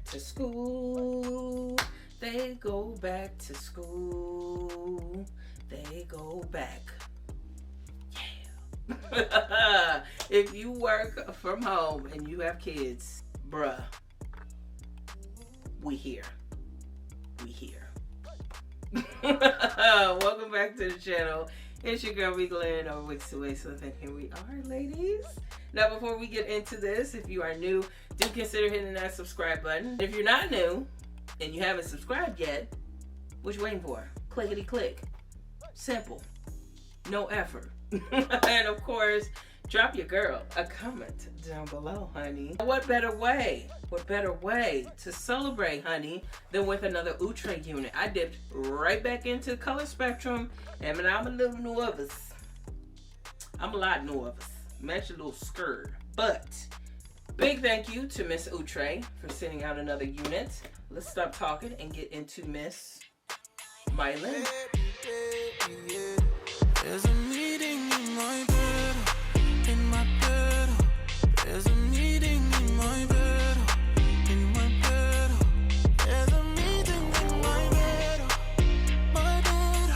to school. They go back to school. They go back. Yeah. If you work from home and you have kids, bruh, we here. We here. Welcome back to the channel. It's your girl MAILYN, or Wigs to Waistlift, and here we are, ladies. Now, before we get into this, if you are new, do consider hitting that subscribe button. If you're not new and you haven't subscribed yet, what you waiting for? Clickety click. Simple. No effort. And of course, drop your girl a comment down below, honey. What better way to celebrate, honey, than with another Outre unit? I dipped right back into the color spectrum, and I'm a little nervous. I'm a lot nervous. Match a little skirt. But big thank you to Miss Outre for sending out another unit. Let's stop talking and get into Miss MAILYN. There's a meeting in my bed, in my bed. There's a meeting in my bed, in my bed. There's a meeting in my bed, my bed.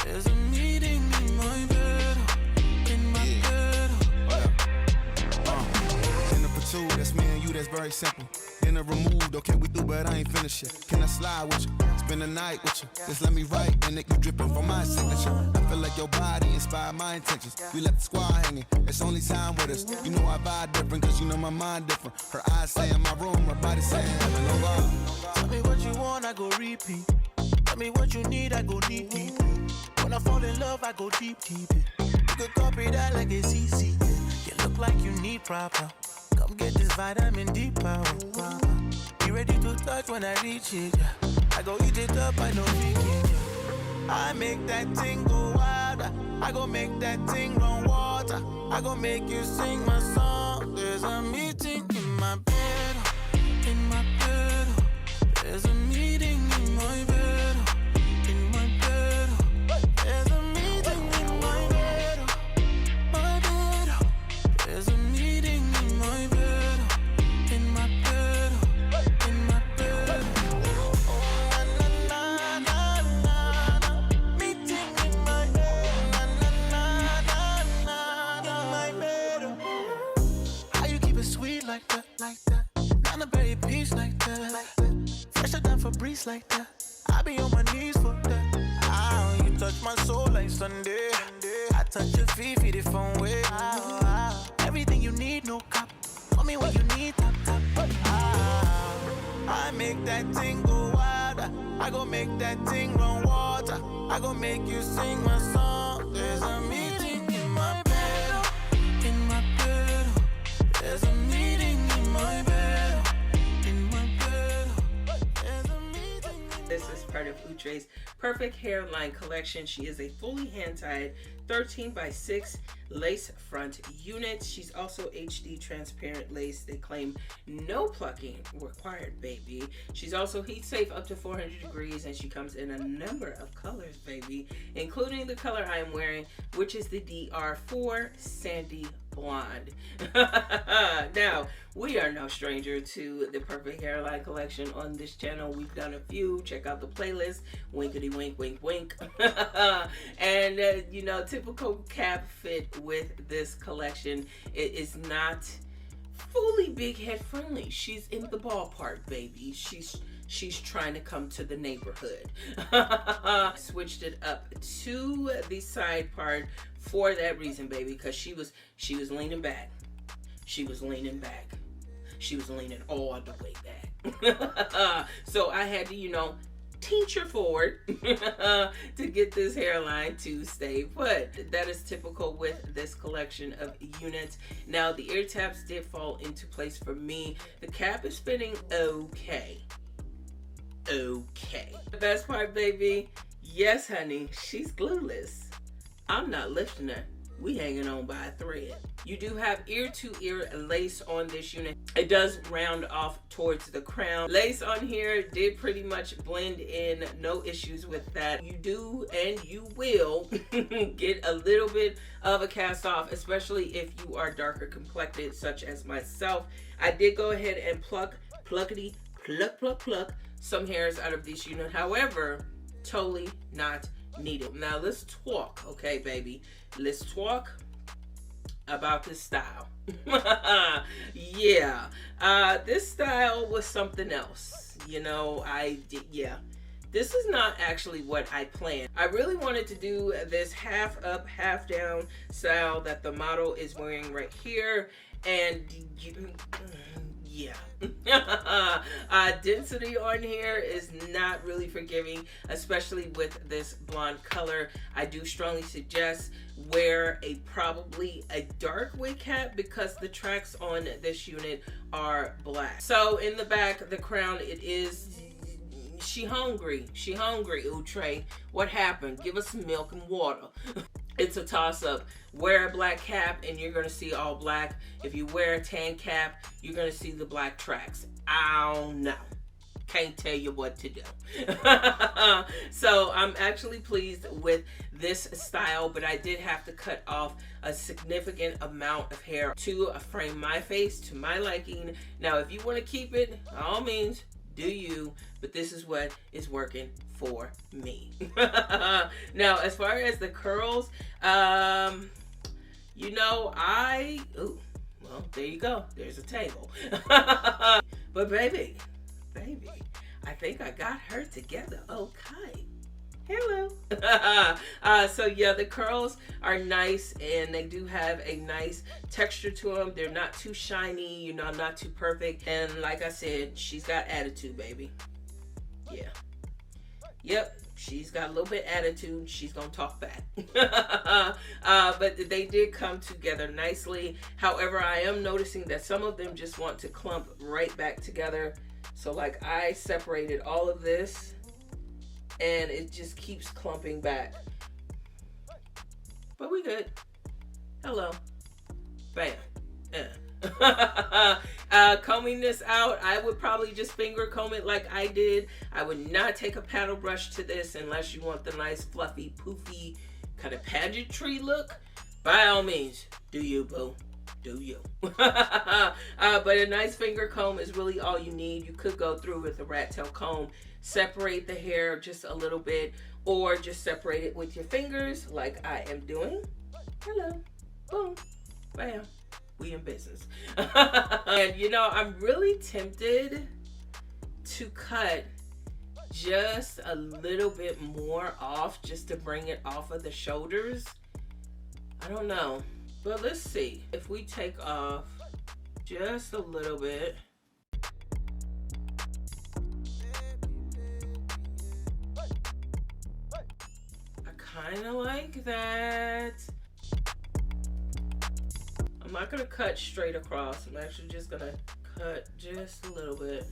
There's a meeting in my bed, in my bed. In a platoon, that's me and you, that's very simple. In a removed, okay, we through, but I ain't finished yet. Can I slide with you? Spend the night with you. Just let me write, and it you dripping from my signature. I feel like your body inspired my intentions. We left the squad hanging, it's only time with us. You know I vibe different, cause you know my mind different. Her eyes say in my room, her body saying heaven, oh God. Tell me what you want, I go repeat. Tell me what you need, I go deep, deep. When I fall in love, I go deep, deep. You could copy that like a CC. You look like you need proper. Come get this vitamin D power. Be ready to touch when I reach it. I go eat it up, I know vegan. I make that thing go wild. I go make that thing run water. I go make you sing my song. There's a meeting in my bed, in my bed. There's a meeting in my bed, in my bed. There's a meeting in my bed, my bed. There's a meeting in my bed, in my bed, in my bed. Oh, na na na na na. Meeting in my bed, na na na na na. In my bed. How you keep it sweet like that, like that? Not a berry piece like that, like that. Fresher than Febreze like that. I be on my knees for that. Ah, you touch my soul like Sunday. I touch your feet, feel it from way. Everything you need, no cap. Call me when you need tap tap. I make that thing go wild. I go make that thing run water. I go make you sing my song. There's a meeting in my bed, in my bed. There's a meeting in my bed, in my bed. There's a meeting in This is part of Outre's Perfect Hairline collection. She is a fully hand-tied 13x6 lace front unit. She's also HD transparent lace. They claim no plucking required, baby. She's also heat safe up to 400 degrees, and she comes in a number of colors, baby, including the color I am wearing, which is the DR4 Sandy Blonde. Now, we are no stranger to the Perfect Hairline collection on this channel. We've done a few. Check out the playlist. Winkety wink, wink, wink. And, you know, typical cap fit with this collection. It is not fully big head friendly. She's in the ballpark, baby. She's trying to come to the neighborhood. Switched it up to the side part for that reason, baby, because she was leaning back. She was leaning back. She was leaning all the way back. So I had to, you know, teach her forward to get this hairline to stay put. That is typical with this collection of units. Now, the ear tabs did fall into place for me. The cap is fitting okay. Okay. The best part, baby, yes, honey, she's glueless. I'm not lifting her. We hanging on by a thread. You do have ear-to-ear lace on this unit. It does round off towards the crown. Lace on here did pretty much blend in. No issues with that. You do and you will get a little bit of a cast off, especially if you are darker complected, such as myself. I did go ahead and pluckety pluck some hairs out of this unit. However, totally not needed. Now let's talk, okay, baby. Let's talk about this style. Yeah, this style was something else. You know, this is not actually what I planned. I really wanted to do this half up, half down style that the model is wearing right here. And yeah, density on here is not really forgiving, especially with this blonde color. I do strongly suggest wear probably a dark wig cap because the tracks on this unit are black. So in the back, the crown, it is, she hungry, Outre. What happened? Give us some milk and water. It's a toss-up. Wear a black cap and you're going to see all black. If you wear a tan cap, you're going to see the black tracks. I don't know. Can't tell you what to do. So I'm actually pleased with this style, but I did have to cut off a significant amount of hair to frame my face to my liking. Now, if you want to keep it, by all means, do you, but this is what is working for me. Now, as far as the curls, you know, well, there you go. There's a tangle. But baby, I think I got her together. Okay. Hello. So yeah, the curls are nice and they do have a nice texture to them. They're not too shiny, you know, not too perfect. And like I said, she's got attitude, baby. Yeah. Yep. She's got a little bit attitude. She's gonna talk back. But they did come together nicely. However, I am noticing that some of them just want to clump right back together. So like I separated all of this and it just keeps clumping back. But we good. Hello. Bam. Combing this out, I would probably just finger comb it like I did. I would not take a paddle brush to this unless you want the nice fluffy, poofy kind of pageantry look. By all means, do you, boo. Do you. But a nice finger comb is really all you need. You could go through with a rat tail comb, separate the hair just a little bit, or just separate it with your fingers like I am doing. Hello. Boom. Bam. We in business. And you know, I'm really tempted to cut just a little bit more off just to bring it off of the shoulders. I don't know. But let's see. If we take off just a little bit. I kind of like that. I'm not going to cut straight across. I'm actually just going to cut just a little bit.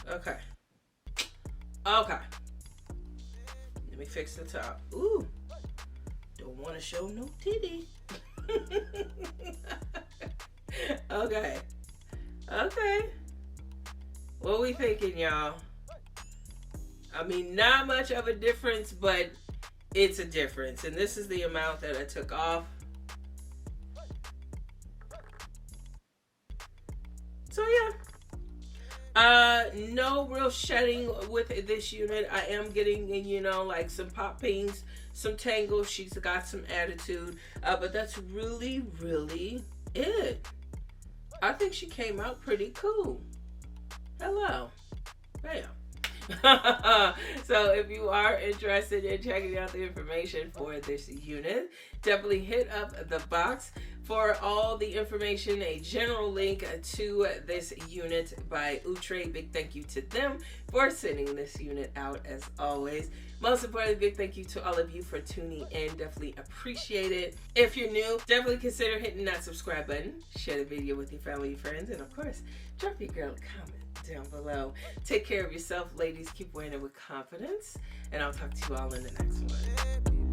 Okay. Okay. Let me fix the top. Ooh. Don't want to show no titty. Okay. Okay. What we thinking, y'all? I mean, not much of a difference, but it's a difference. And this is the amount that I took off. So yeah. No real shedding with this unit. I am getting, you know, like some poppings, some tangles. She's got some attitude. But that's really, really it. I think she came out pretty cool. Hello. Bam. So if you are interested in checking out the information for this unit, definitely hit up the box for all the information, a general link to this unit by Outre. Big thank you to them for sending this unit out as always. Most importantly, big thank you to all of you for tuning in. Definitely appreciate it. If you're new, definitely consider hitting that subscribe button, share the video with your family and friends, and of course, drop your girl a comment down below. Take care of yourself, ladies. Keep wearing it with confidence, and I'll talk to you all in the next one.